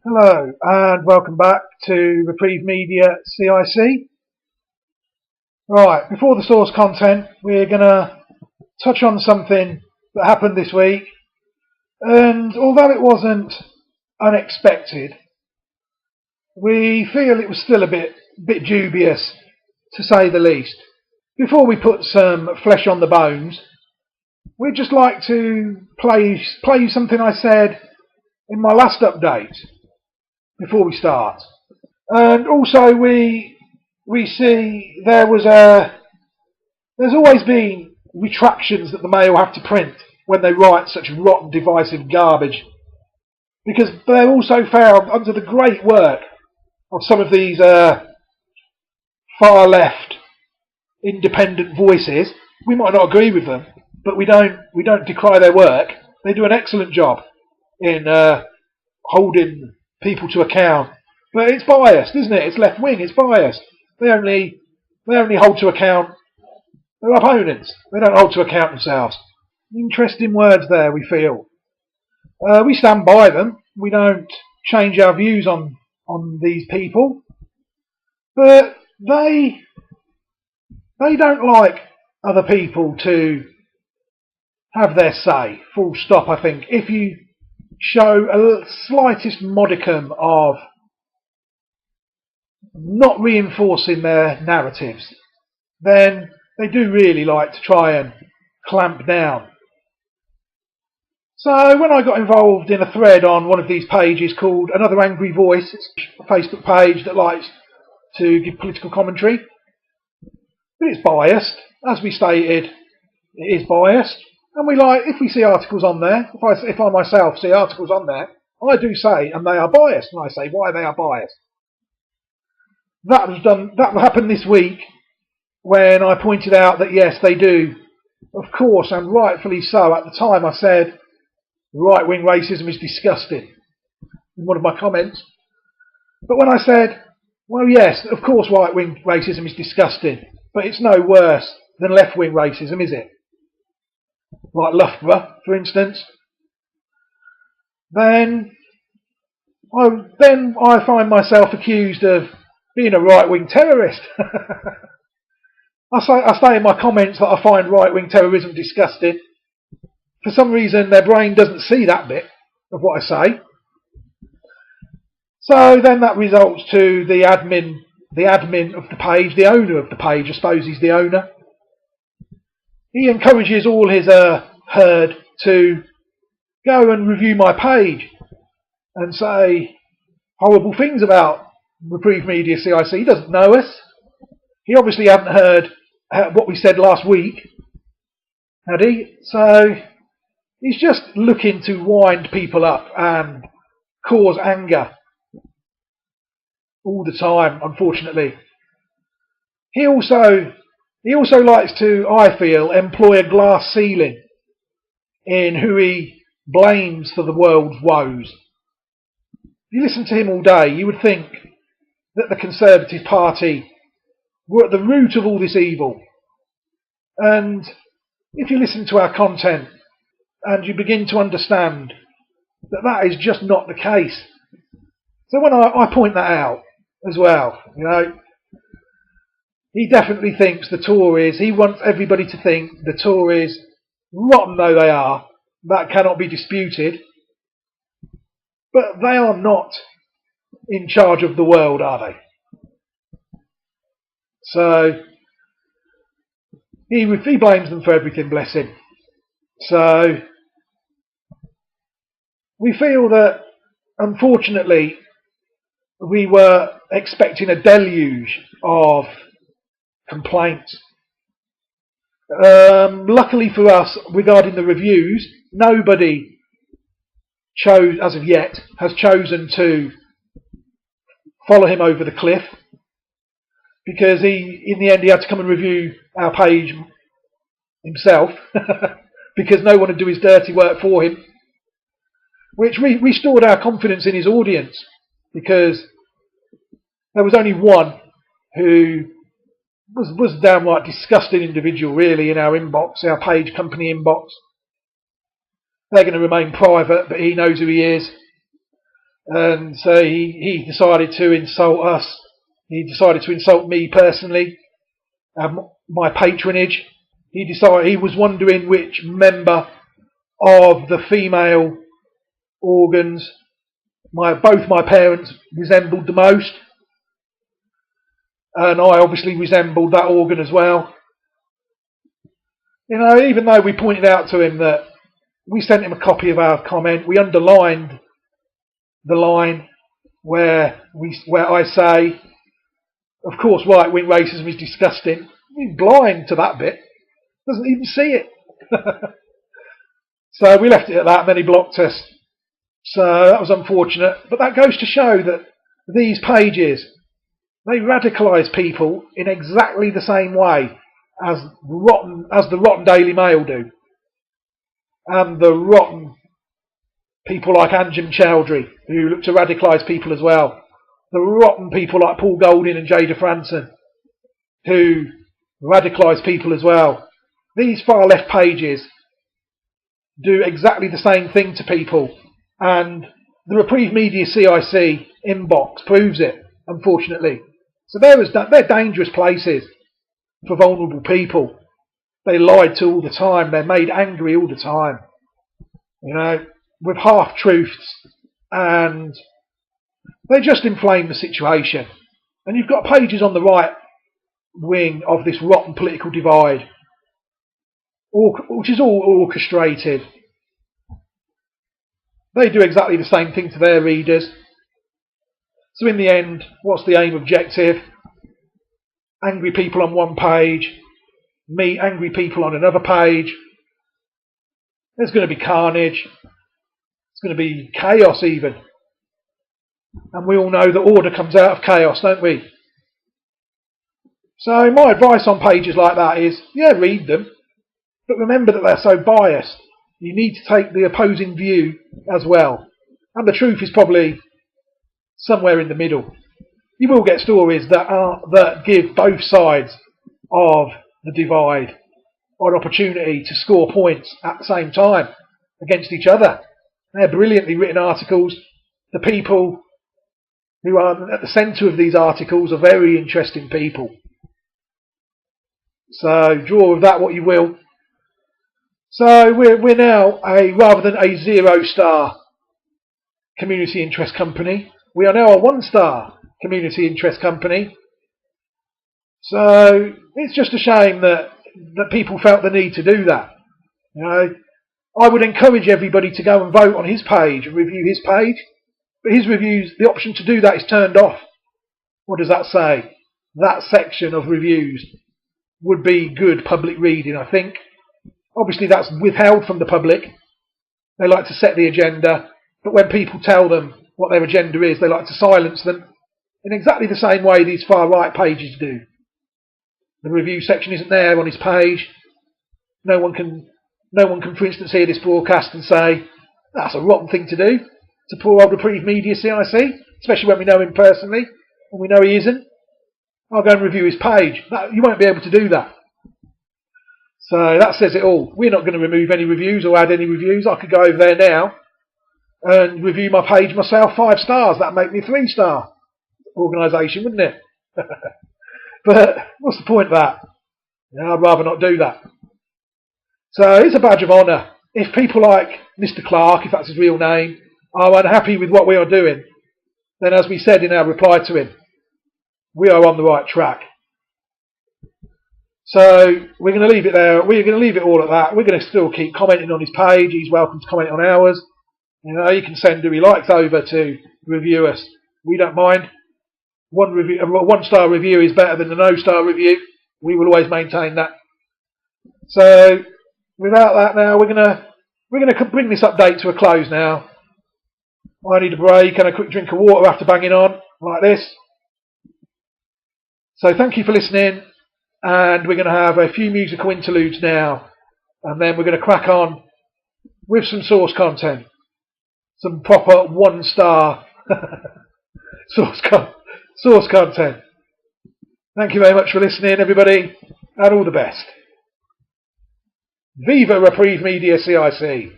Hello and welcome back to Reprieve Media CIC. Right, before the source content, we're going to touch on something that happened this week, and although it wasn't unexpected, we feel it was still a bit dubious, to say the least. Before we put some flesh on the bones, we'd just like to play you something I said in my last update before we start. And also we see there's always been retractions that the Mail have to print when they write such rotten, divisive garbage, because they're also found under the great work of some of these far left independent voices. We might not agree with them, but we don't decry their work. They do an excellent job in holding people to account. But it's biased, isn't it? It's left wing, it's biased. They only hold to account their opponents. They don't hold to account themselves. Interesting words there, we feel. We stand by them. We don't change our views on these people. But they don't like other people to have their say, full stop, I think. If you show a slightest modicum of not reinforcing their narratives, then they do really like to try and clamp down. So when I got involved in a thread on one of these pages called Another Angry Voice, it's a Facebook page that likes to give political commentary, but it's biased. As we stated, it is biased. And if we see articles on there, if I myself see articles on there, I do say, and they are biased, and I say why they are biased. That happened this week when I pointed out that yes, they do, of course, and rightfully so. At the time I said right-wing racism is disgusting in one of my comments. But when I said, well yes, of course right-wing racism is disgusting, but it's no worse than left-wing racism, is it? Like Loughborough, for instance, then I find myself accused of being a right-wing terrorist. I say in my comments that I find right-wing terrorism disgusting. For some reason, their brain doesn't see that bit of what I say. So then that results to the admin of the page, the owner of the page. I suppose he's the owner. He encourages all his herd to go and review my page and say horrible things about Reprieve Media CIC. He doesn't know us. He obviously hadn't heard what we said last week, had he? So he's just looking to wind people up and cause anger all the time, unfortunately. He also likes to, I feel, employ a glass ceiling in who he blames for the world's woes. If you listen to him all day, you would think that the Conservative Party were at the root of all this evil. And if you listen to our content and you begin to understand that that is just not the case. So when I point that out as well, he definitely thinks the Tories, he wants everybody to think the Tories, rotten though they are, that cannot be disputed, but they are not in charge of the world, are they? So he blames them for everything, bless him. So we feel that, unfortunately, we were expecting a deluge of complaints. Luckily for us, regarding the reviews, nobody as of yet, has chosen to follow him over the cliff, because in the end he had to come and review our page himself because no one would do his dirty work for him, which restored our confidence in his audience, because there was only one who was a downright disgusting individual, really, in our inbox, our page company inbox. They're going to remain private, but he knows who he is. and so he decided to insult us. He decided to insult me personally, my patronage. He was wondering which member of the female organs both my parents resembled the most, and I obviously resembled that organ as well. You know, even though we pointed out to him that we sent him a copy of our comment, we underlined the line where I say, of course, right-wing racism is disgusting. He's blind to that bit, doesn't even see it. So we left it at that, and then he blocked us. So that was unfortunate, but that goes to show that these pages, they radicalise people in exactly the same way as the rotten Daily Mail do, and the rotten people like Anjem Chowdhury, who look to radicalise people as well. The rotten people like Paul Golding and Jada Franson, who radicalise people as well. These far left pages do exactly the same thing to people, and the Reprieve Media CIC inbox proves it, unfortunately. So they're dangerous places for vulnerable people. They're lied to all the time. They're made angry all the time, you know, with half-truths, and they just inflame the situation. And you've got pages on the right wing of this rotten political divide, which is all orchestrated. They do exactly the same thing to their readers. So in the end, what's the aim objective? Angry people on one page, meet angry people on another page. There's going to be carnage. It's going to be chaos even. And we all know that order comes out of chaos, don't we? So my advice on pages like that is, yeah, read them, but remember that they're so biased. You need to take the opposing view as well. And the truth is probably somewhere in the middle. You will get stories that give both sides of the divide an opportunity to score points at the same time against each other. They're brilliantly written articles. The people who are at the centre of these articles are very interesting people. So draw of that what you will. So we're now rather than a 0-star community interest company, we are now a 1-star community interest company. So it's just a shame that people felt the need to do that. You know, I would encourage everybody to go and vote on his page and review his page, but his reviews, the option to do that is turned off. What does that say? That section of reviews would be good public reading, I think. Obviously that's withheld from the public. They like to set the agenda, but when people tell them what their agenda is, they like to silence them in exactly the same way these far right pages do. The review section isn't there on his page. No one can, for instance, hear this broadcast and say, that's a rotten thing to do to poor old Reprieve Media CIC, especially when we know him personally, and we know he isn't. I'll go and review his page. You won't be able to do that. So that says it all. We're not going to remove any reviews or add any reviews. I could go over there now and review my page myself 5 stars. That'd make me a 3-star organisation, wouldn't it? But what's the point of that? Yeah, I'd rather not do that. So it's a badge of honour. If people like Mr. Clark, if that's his real name, are unhappy with what we are doing, then as we said in our reply to him, we are on the right track. So we're going to leave it there. We're going to leave it all at that. We're going to still keep commenting on his page. He's welcome to comment on ours. You know, he can send who he likes over to review us. We don't mind. A 1-star review is better than a no-star review. We will always maintain that. So without that, now we're going to bring this update to a close now. I need a break and a quick drink of water after banging on like this. So thank you for listening. And we're going to have a few musical interludes now, and then we're going to crack on with some source content, some proper 1-star source content. Thank you very much for listening, everybody, and all the best. Viva Reprieve Media CIC.